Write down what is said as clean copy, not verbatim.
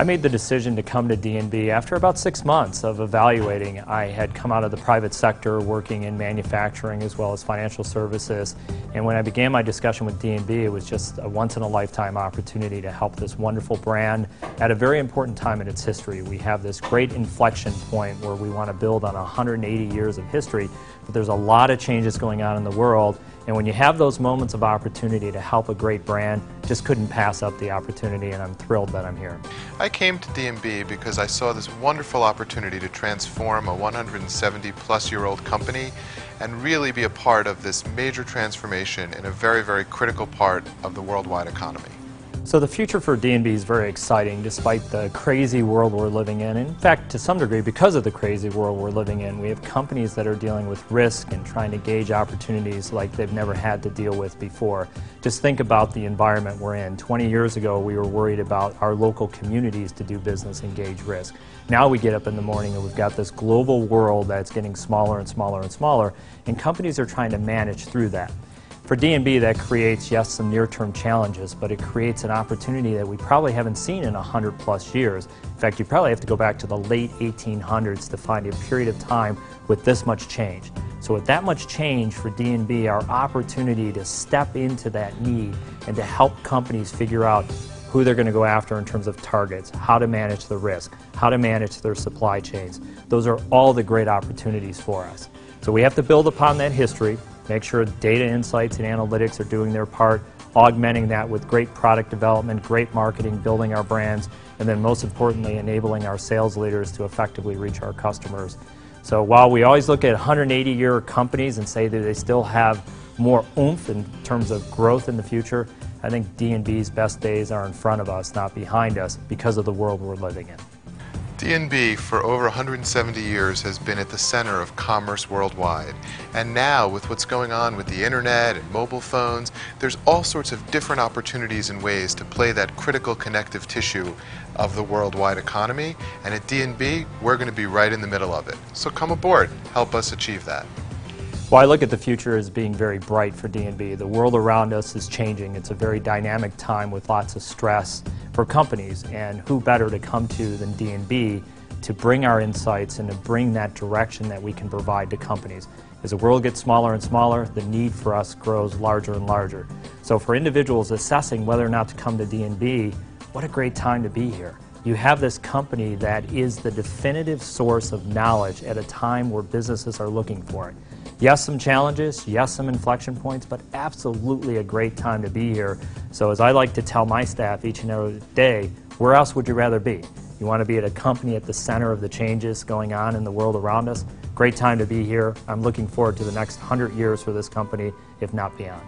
I made the decision to come to D&B after about 6 months of evaluating. I had come out of the private sector working in manufacturing as well as financial services, and when I began my discussion with D&B, it was just a once-in-a-lifetime opportunity to help this wonderful brand at a very important time in its history. We have this great inflection point where we want to build on 180 years of history, but there's a lot of changes going on in the world, and when you have those moments of opportunity to help a great brand, just couldn't pass up the opportunity, and I'm thrilled that I'm here. I came to D&B because I saw this wonderful opportunity to transform a 170-plus-year-old company and really be a part of this major transformation in a very, very critical part of the worldwide economy. So the future for D&B is very exciting despite the crazy world we're living in. In fact, to some degree, because of the crazy world we're living in, we have companies that are dealing with risk and trying to gauge opportunities like they've never had to deal with before. Just think about the environment we're in. 20 years ago, we were worried about our local communities to do business and gauge risk. Now we get up in the morning and we've got this global world that's getting smaller and smaller and smaller, and companies are trying to manage through that. For D&B, that creates, yes, some near-term challenges, but it creates an opportunity that we probably haven't seen in 100-plus years. In fact, you probably have to go back to the late 1800s to find a period of time with this much change. So with that much change for D&B, our opportunity to step into that need and to help companies figure out who they're going to go after in terms of targets, how to manage the risk, how to manage their supply chains. Those are all the great opportunities for us. So we have to build upon that history, make sure data insights and analytics are doing their part, augmenting that with great product development, great marketing, building our brands, and then most importantly, enabling our sales leaders to effectively reach our customers. So while we always look at 180-year companies and say that they still have more oomph in terms of growth in the future, I think D&B's best days are in front of us, not behind us, because of the world we're living in. D&B for over 170 years has been at the center of commerce worldwide. And now, with what's going on with the internet and mobile phones, there's all sorts of different opportunities and ways to play that critical connective tissue of the worldwide economy. And at D&B, we're going to be right in the middle of it. So come aboard, help us achieve that. Well, I look at the future as being very bright for D&B. The world around us is changing. It's a very dynamic time with lots of stress for companies, and who better to come to than D&B to bring our insights and to bring that direction that we can provide to companies. As the world gets smaller and smaller, the need for us grows larger and larger. So for individuals assessing whether or not to come to D&B, what a great time to be here. You have this company that is the definitive source of knowledge at a time where businesses are looking for it. Yes, some challenges, yes, some inflection points, but absolutely a great time to be here. So as I like to tell my staff each and every day, where else would you rather be? You want to be at a company at the center of the changes going on in the world around us? Great time to be here. I'm looking forward to the next 100 years for this company, if not beyond.